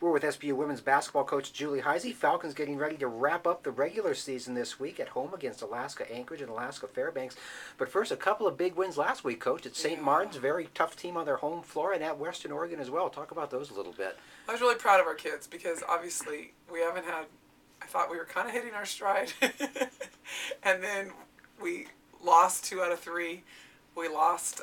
We're with SPU women's basketball coach Julie Heisey. Falcons getting ready to wrap up the regular season this week at home against Alaska Anchorage and Alaska Fairbanks. But first, a couple of big wins last week, Coach. At St. Martin's, a very tough team on their home floor, and at Western Oregon as well. Talk about those a little bit. I was really proud of our kids because obviously we haven't had, I thought we were kind of hitting our stride. And then we lost 2 out of 3. We lost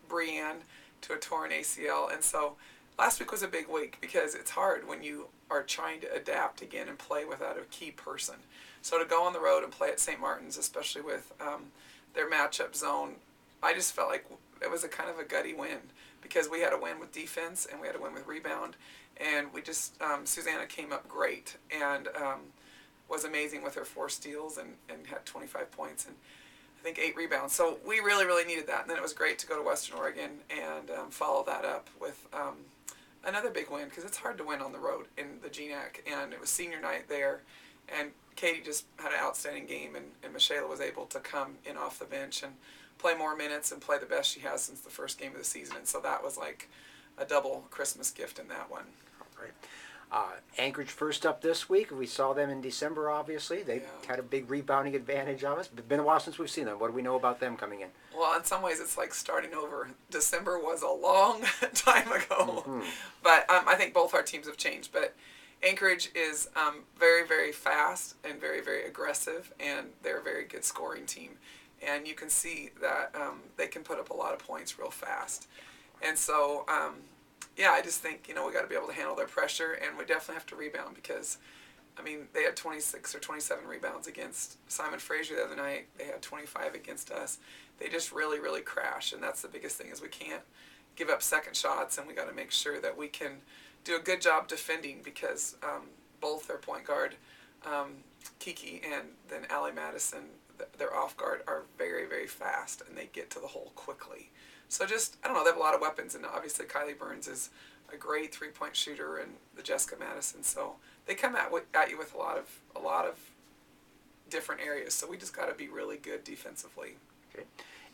Brienne to a torn ACL. And so last week was a big week because it's hard when you are trying to adapt again and play without a key person. So to go on the road and play at St. Martin's, especially with their matchup zone, I just felt like it was a kind of a gutty win because we had a win with defense and we had a win with rebound. And we just, Susanna came up great and was amazing with her 4 steals and had 25 points and I think 8 rebounds. So we really, really needed that. And then it was great to go to Western Oregon and follow that up with another big win because it's hard to win on the road in the GNAC. And it was senior night there. And Katie just had an outstanding game. And Mechela was able to come in off the bench and play more minutes and play the best she has since the first game of the season. And so that was like a double Christmas gift in that one. All right. Anchorage first up this week. We saw them in December, obviously. They had a big rebounding advantage of us. It's been a while since we've seen them. What do we know about them coming in? Well, in some ways, it's like starting over. December was a long time ago. Mm-hmm. But I think both our teams have changed. But Anchorage is very, very fast and very, very aggressive, and they're a very good scoring team. And you can see that they can put up a lot of points real fast. And so... I just think, we got to be able to handle their pressure, and we definitely have to rebound because, they had 26 or 27 rebounds against Simon Fraser the other night. They had 25 against us. They just really, really crash, and that's the biggest thing is we can't give up second shots, and we got to make sure that we can do a good job defending because both their point guard, Kiki, and then Allie Madison, their off guard are very, very fast, and they get to the hole quickly. So just, they have a lot of weapons, and obviously Kylie Burns is a great 3-point shooter, and the Jessica Madison. So they come at you with a lot of different areas. So we just got to be really good defensively. Okay.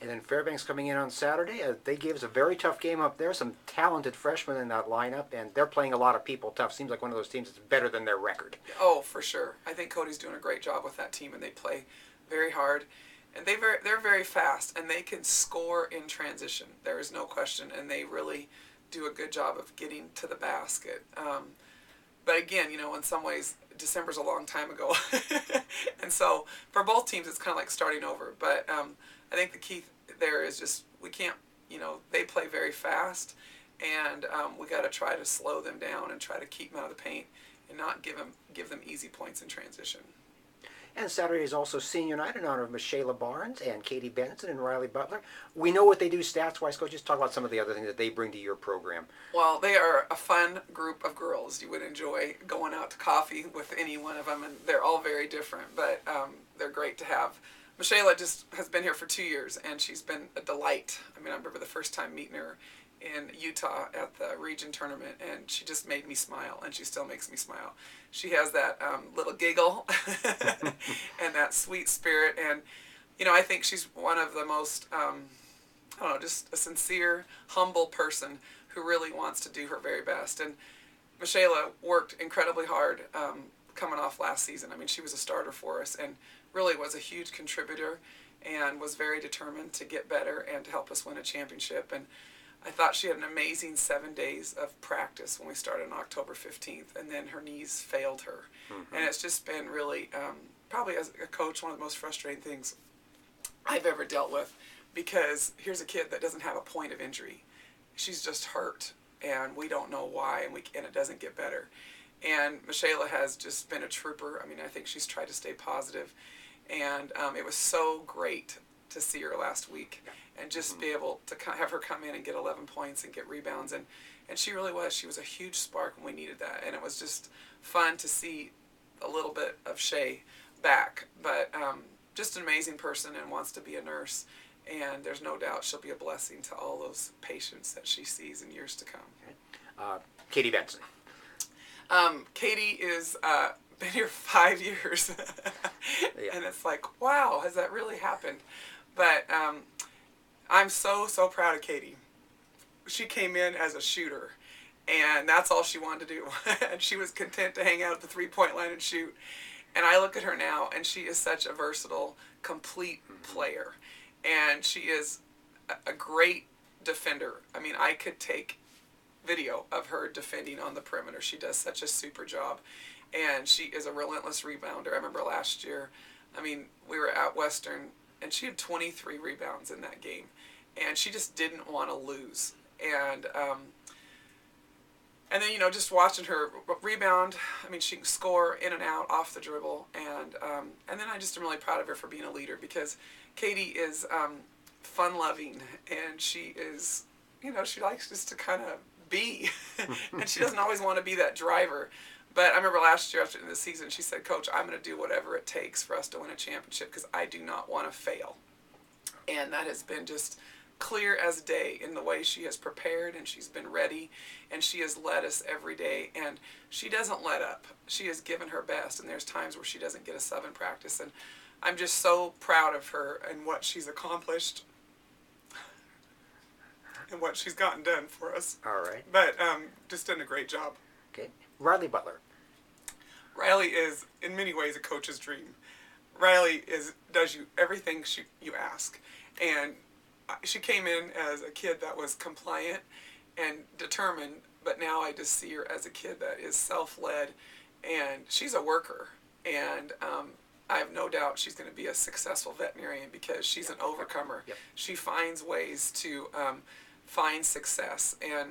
And then Fairbanks coming in on Saturday. They gave us a very tough game up there. Some talented freshmen in that lineup, and they're playing a lot of people tough. Seems like one of those teams that's better than their record. Oh, for sure. I think Cody's doing a great job with that team, and they play very hard. And they're very fast, and they can score in transition. There is no question, and they really do a good job of getting to the basket. But again, in some ways, December's a long time ago. And so for both teams, it's kind of like starting over. But I think the key there is just we can't, they play very fast, and we got to try to slow them down and try to keep them out of the paint and not give them easy points in transition. And Saturday is also senior night in honor of Mechela Barnes and Katie Benson and Riley Butler. We know what they do stats-wise. Coach, just talk about some of the other things that they bring to your program. Well, they are a fun group of girls. You would enjoy going out to coffee with any one of them, and they're all very different, but they're great to have. Mechela just has been here for 2 years, and she's been a delight. I remember the first time meeting her in Utah at the region tournament, and she just made me smile, and she still makes me smile. She has that little giggle and that sweet spirit, and I think she's one of the most just a sincere, humble person who really wants to do her very best. And Mechela worked incredibly hard coming off last season. She was a starter for us and really was a huge contributor and was very determined to get better and to help us win a championship. And I thought she had an amazing 7 days of practice when we started on October 15th, and then her knees failed her. Mm-hmm. And it's just been really, probably as a coach, one of the most frustrating things I've ever dealt with, because here's a kid that doesn't have a point of injury. She's just hurt, and we don't know why, and it doesn't get better. And Mechela has just been a trooper. I think she's tried to stay positive, and it was so great to see her last week and just be able to have her come in and get 11 points and get rebounds. And she really was. She was a huge spark when we needed that. And it was just fun to see a little bit of Shay back. But just an amazing person and wants to be a nurse. And there's no doubt she'll be a blessing to all those patients that she sees in years to come. Katie Benson. Katie is been here 5 years. And it's like, wow, has that really happened? But I'm so proud of Katie. She came in as a shooter, And that's all she wanted to do. And she was content to hang out at the three-point line and shoot. And I look at her now, and she is such a versatile, complete player. And she is a great defender. I mean, I could take video of her defending on the perimeter. She does such a super job. And she is a relentless rebounder. I remember last year, I mean, we were at Western, and she had 23 rebounds in that game. And she just didn't want to lose. And then, just watching her rebound, I mean, she can score in and out, off the dribble. And then I just am really proud of her for being a leader, because Katie is fun-loving, and she is, she likes just to kind of be. And she doesn't always want to be that driver. But I remember last year after the season, she said, "Coach, I'm going to do whatever it takes for us to win a championship, because I do not want to fail." And that has been just clear as day in the way she has prepared, and she's been ready, and she has led us every day, and she doesn't let up. She has given her best, and there's times where she doesn't get a sub in practice, and I'm just so proud of her and what she's accomplished and what she's gotten done for us. All right. But just done a great job. Okay. Riley Butler. Riley is in many ways a coach's dream. Riley does you everything you ask, and she came in as a kid that was compliant and determined, but now I just see her as a kid that is self-led, and she's a worker. And I have no doubt she's going to be a successful veterinarian, because she's an overcomer. Yep. She finds ways to find success. And,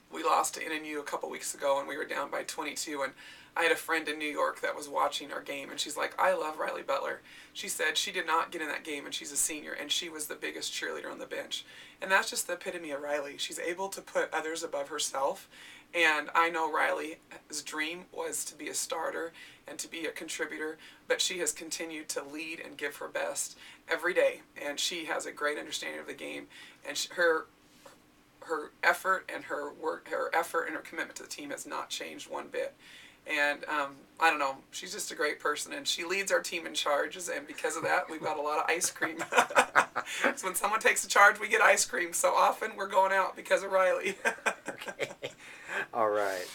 we lost to NNU a couple weeks ago, and we were down by 22, and I had a friend in New York that was watching our game, and she's like, "I love Riley Butler." She said she did not get in that game, and she's a senior, and she was the biggest cheerleader on the bench. And that's just the epitome of Riley. She's able to put others above herself. And I know Riley's dream was to be a starter and to be a contributor, but she has continued to lead and give her best every day. And she has a great understanding of the game, and her effort and her effort and her commitment to the team has not changed one bit. And I don't know, she's just a great person, and she leads our team in charges, and because of that, we've got a lot of ice cream. So when someone takes a charge, we get ice cream. So often we're going out because of Riley. Okay. All right.